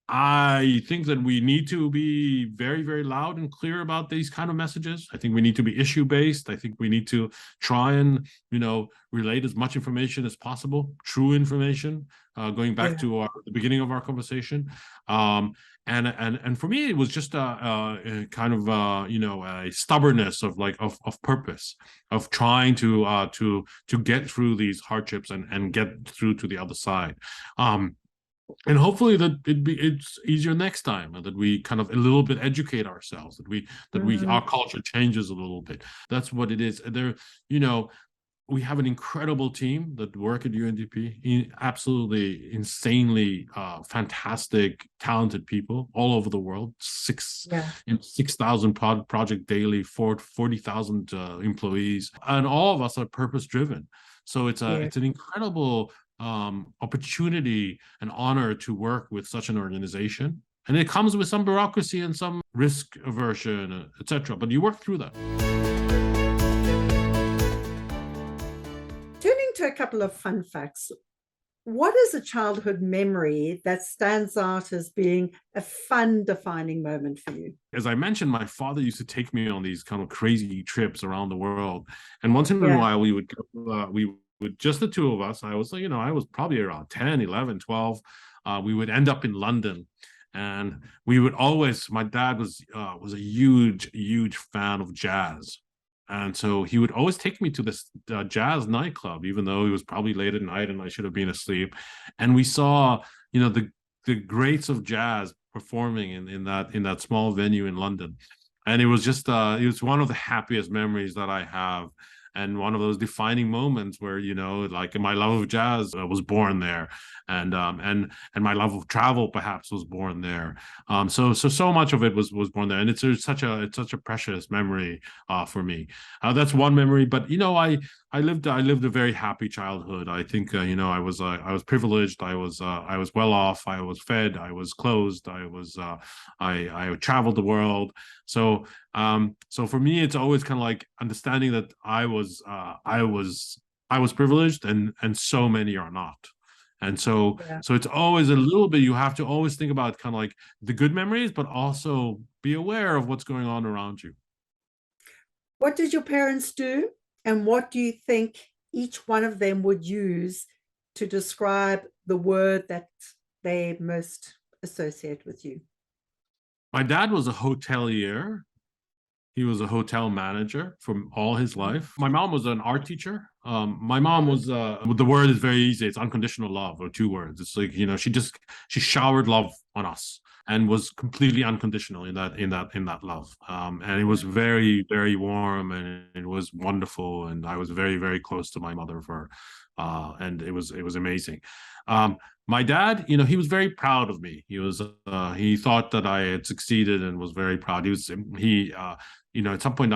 I think that we need to be very, very loud and clear about these kind of messages. I think we need to be issue-based. I think we need to try and, relate as much information as possible, true information, going back to the beginning of our conversation. And for me, it was just a kind of, a stubbornness of purpose, of trying to get through these hardships and get through to the other side. And hopefully that it's easier next time, that we kind of a little bit educate ourselves, that our culture changes a little bit. That's what it is. We have an incredible team that work at UNDP, absolutely insanely fantastic, talented people all over the world. 6,000 project daily, 40,000 employees, and all of us are purpose driven. So it's an incredible opportunity and honor to work with such an organization, and it comes with some bureaucracy and some risk aversion, etc., but you work through that. Turning to a couple of fun facts, what is a childhood memory that stands out as being a fun defining moment for you? As I mentioned, my father used to take me on these kind of crazy trips around the world, and once in a while we would go, with just the two of us. I was probably around 10, 11, 12. We would end up in London, and we would always, my dad was a huge fan of jazz. And so he would always take me to this jazz nightclub, even though it was probably late at night and I should have been asleep. And we saw, the greats of jazz performing in that small venue in London. And it was just, it was one of the happiest memories that I have. and one of those defining moments where, like my love of jazz was born there, and my love of travel perhaps was born there. So much of it was born there, and it's such a precious memory for me. That's one memory, but I lived a very happy childhood. I think I was privileged. I was well off. I was fed. I was clothed. I traveled the world. So for me, it's always kind of like understanding that I was privileged, and so many are not. And so it's always a little bit, you have to always think about kind of like the good memories, but also be aware of what's going on around you. What did your parents do? And what do you think each one of them would use to describe the word that they most associate with you? My dad was a hotelier. He was a hotel manager for all his life. My mom was an art teacher. My mom was the word is very easy. It's unconditional love, or two words. It's like, she showered love on us and was completely unconditional in that love. And it was very, very warm, and it was wonderful. And I was very, very close to my mother and it was amazing. My dad, he was very proud of me. He thought that I had succeeded and was very proud. At some point,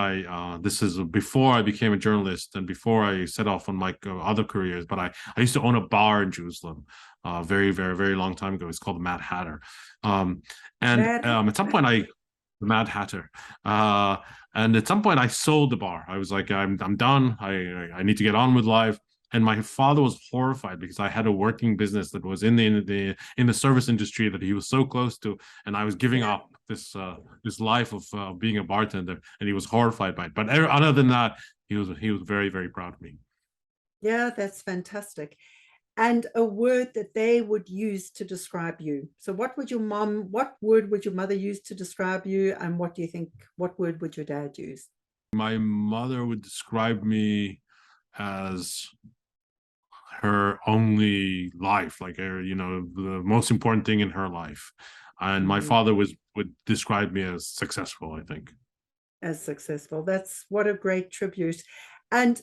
this is before I became a journalist and before I set off on my other careers, but I used to own a bar in Jerusalem, very, very, very long time ago. It's called the Mad Hatter. At some point, the Mad Hatter. And at some point I sold the bar. I was like, I'm done. I need to get on with life. And my father was horrified because I had a working business that was in the service industry that he was so close to, and I was giving up this life of being a bartender, and he was horrified by it. But other than that, he was very, very proud of me. Yeah, that's fantastic. And a word that they would use to describe you. So what word would your mother use to describe you? And what word would your dad use? My mother would describe me as her only life, like the most important thing in her life. And my father would describe me as successful, I think. As successful. That's what a great tribute. And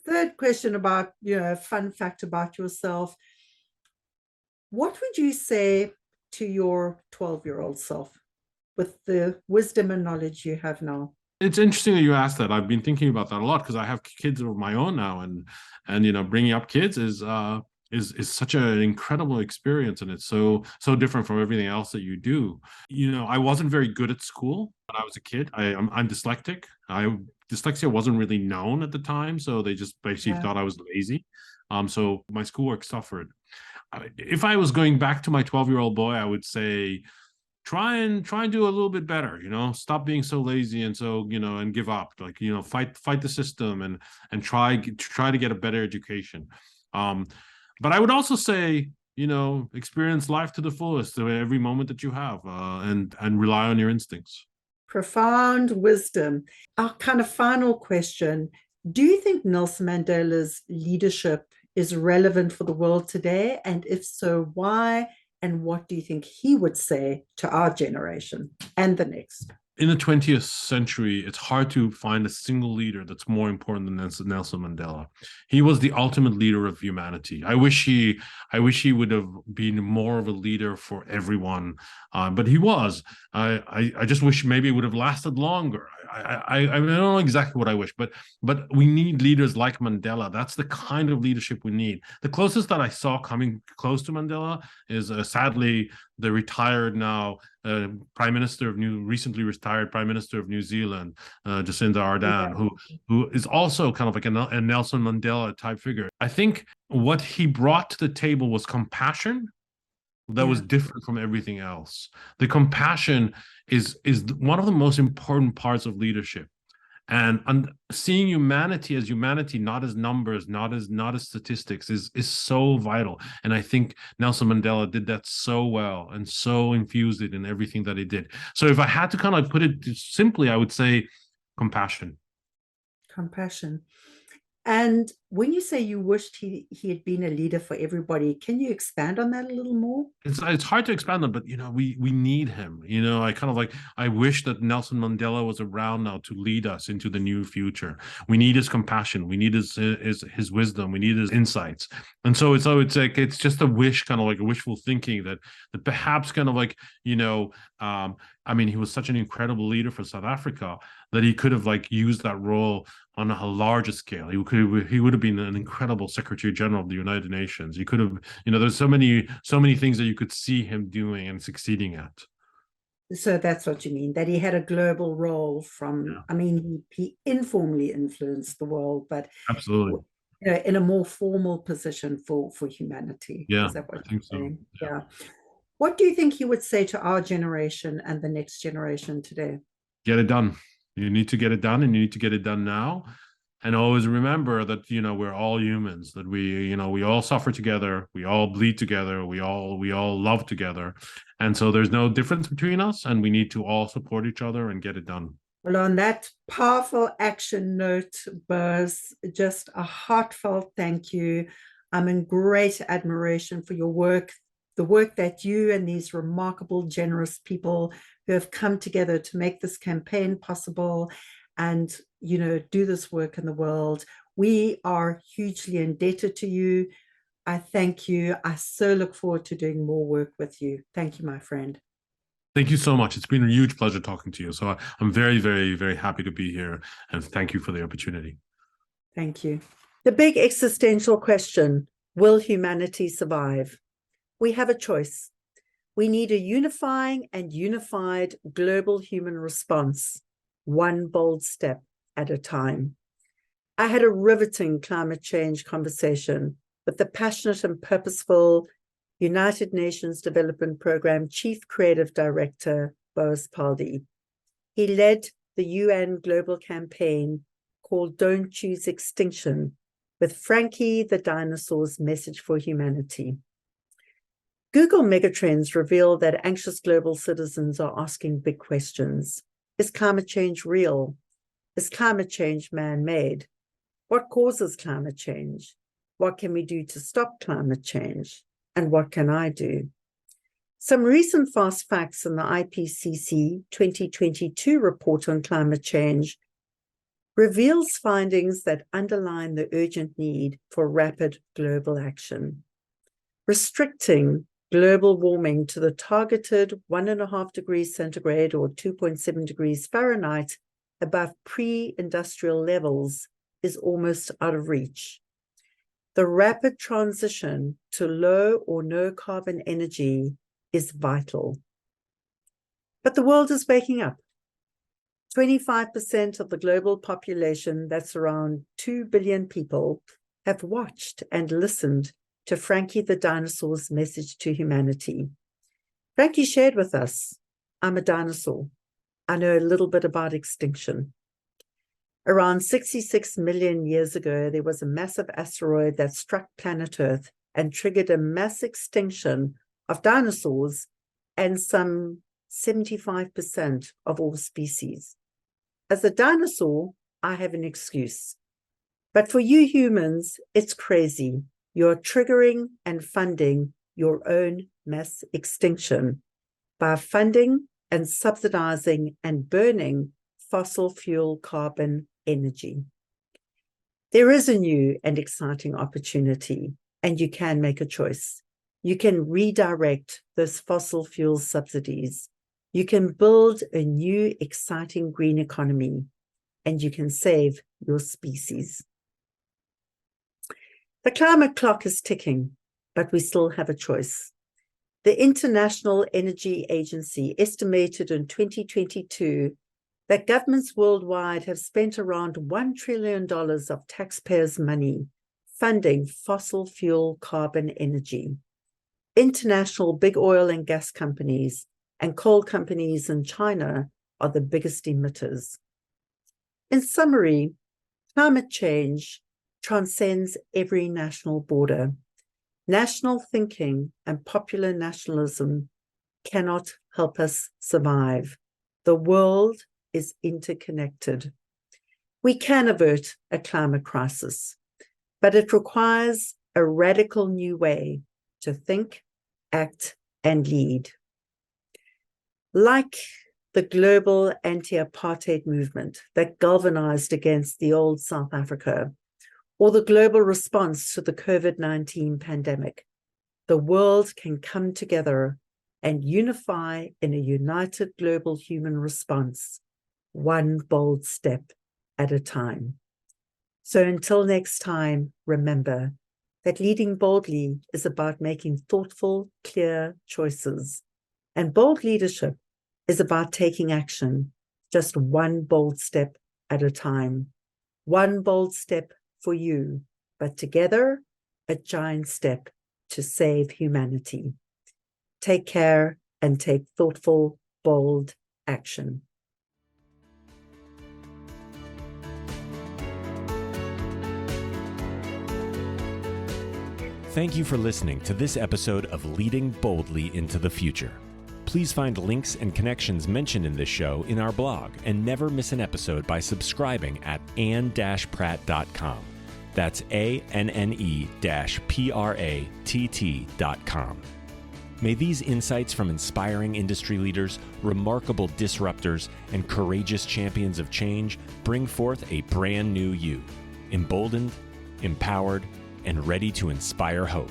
third question about, a fun fact about yourself. What would you say to your 12-year-old self with the wisdom and knowledge you have now? It's interesting that you asked that. I've been thinking about that a lot because I have kids of my own now, and bringing up kids is such an incredible experience, and it's so different from everything else that you do. I wasn't very good at school when I was a kid. I'm dyslexic. Dyslexia wasn't really known at the time, so they just basically thought I was lazy. So my schoolwork suffered. If I was going back to my 12-year-old boy, I would say, try and do a little bit better, stop being so lazy and and give up, like, fight the system and try to get a better education. But I would also say, experience life to the fullest every moment that you have, and rely on your instincts. Profound wisdom. Our kind of final question: do you think Nelson Mandela's leadership is relevant for the world today? And if so, why? And what do you think he would say to our generation and the next? In the 20th century, it's hard to find a single leader that's more important than Nelson Mandela. He was the ultimate leader of humanity. I wish he would have been more of a leader for everyone, but he was. I just wish maybe it would have lasted longer. I don't know exactly what I wish, but we need leaders like Mandela. That's the kind of leadership we need. The closest that I saw coming close to Mandela is sadly the retired now recently retired Prime Minister of New Zealand, Jacinda Ardern, who is also kind of like a Nelson Mandela type figure. I think what he brought to the table was compassion that was different from everything else. The compassion is one of the most important parts of leadership. And seeing humanity as humanity, not as numbers, not as statistics, is so vital. And I think Nelson Mandela did that so well and so infused it in everything that he did. So if I had to kind of put it simply, I would say compassion. Compassion. And when you say you wished he had been a leader for everybody, can you expand on that a little more? It's hard to expand on, but we need him. I wish that Nelson Mandela was around now to lead us into the new future. We need his compassion, we need his wisdom, we need his insights. And so it's like it's just a wish, kind of like a wishful thinking that perhaps kind of like, I mean, he was such an incredible leader for South Africa that he could have like used that role on a larger scale. He would have been an incredible Secretary General of the United Nations. He could have, there's so many things that you could see him doing and succeeding at. So that's what you mean, that he had a global role from, I mean, he informally influenced the world, but absolutely, in a more formal position for humanity. Yeah, is that what I think you're saying? so. Yeah. What do you think he would say to our generation and the next generation today? Get it done. You need to get it done, and you need to get it done now. And always remember that we're all humans, that we all suffer together, we all bleed together, we all love together, and so there's no difference between us, and we need to all support each other and get it done. Well, on that powerful action note, Boaz, just a heartfelt thank you. I'm in great admiration for your work, the work that you and these remarkable, generous people who have come together to make this campaign possible and, do this work in the world. We are hugely indebted to you. I thank you. I so look forward to doing more work with you. Thank you, my friend. Thank you so much. It's been a huge pleasure talking to you. So I'm very, very, very happy to be here, and thank you for the opportunity. Thank you. The big existential question, will humanity survive? We have a choice. We need a unifying and unified global human response, one bold step at a time. I had a riveting climate change conversation with the passionate and purposeful United Nations Development Programme Chief Creative Director, Boaz Paldi. He led the UN global campaign called Don't Choose Extinction, with Frankie the dinosaur's message for humanity. Google megatrends reveal that anxious global citizens are asking big questions. Is climate change real? Is climate change man-made? What causes climate change? What can we do to stop climate change? And what can I do? Some recent fast facts in the IPCC 2022 report on climate change reveals findings that underline the urgent need for rapid global action. Restricting global warming to the targeted 1.5 degrees centigrade or 2.7 degrees Fahrenheit above pre-industrial levels is almost out of reach. The rapid transition to low or no carbon energy is vital. But the world is waking up. 25% of the global population, that's around 2 billion people, have watched and listened to Frankie the dinosaur's message to humanity. Frankie shared with us, I'm a dinosaur. I know a little bit about extinction. Around 66 million years ago, there was a massive asteroid that struck planet Earth and triggered a mass extinction of dinosaurs and some 75% of all species. As a dinosaur, I have an excuse. But for you humans, it's crazy. You're triggering and funding your own mass extinction by funding and subsidizing and burning fossil fuel carbon energy. There is a new and exciting opportunity, and you can make a choice. You can redirect those fossil fuel subsidies. You can build a new exciting green economy, and you can save your species. The climate clock is ticking, but we still have a choice. The International Energy Agency estimated in 2022 that governments worldwide have spent around $1 trillion of taxpayers' money funding fossil fuel carbon energy. International big oil and gas companies and coal companies in China are the biggest emitters. In summary, climate change transcends every national border. National thinking and popular nationalism cannot help us survive. The world is interconnected. We can avert a climate crisis, but it requires a radical new way to think, act, and lead. Like the global anti-apartheid movement that galvanized against the old South Africa, or the global response to the COVID-19 pandemic, the world can come together and unify in a united global human response, one bold step at a time. So until next time, remember that leading boldly is about making thoughtful, clear choices. And bold leadership is about taking action, just one bold step at a time. One bold step for you, but together, a giant step to save humanity. Take care and take thoughtful, bold action. Thank you for listening to this episode of Leading Boldly into the Future. Please find links and connections mentioned in this show in our blog and never miss an episode by subscribing at anne-pratt.com. That's ANNE-PRATT.com. May these insights from inspiring industry leaders, remarkable disruptors, and courageous champions of change bring forth a brand new you, emboldened, empowered, and ready to inspire hope.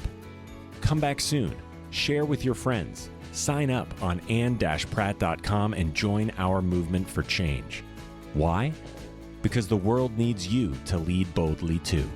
Come back soon, share with your friends, sign up on anne-pratt.com and join our movement for change. Why? Because the world needs you to lead boldly too.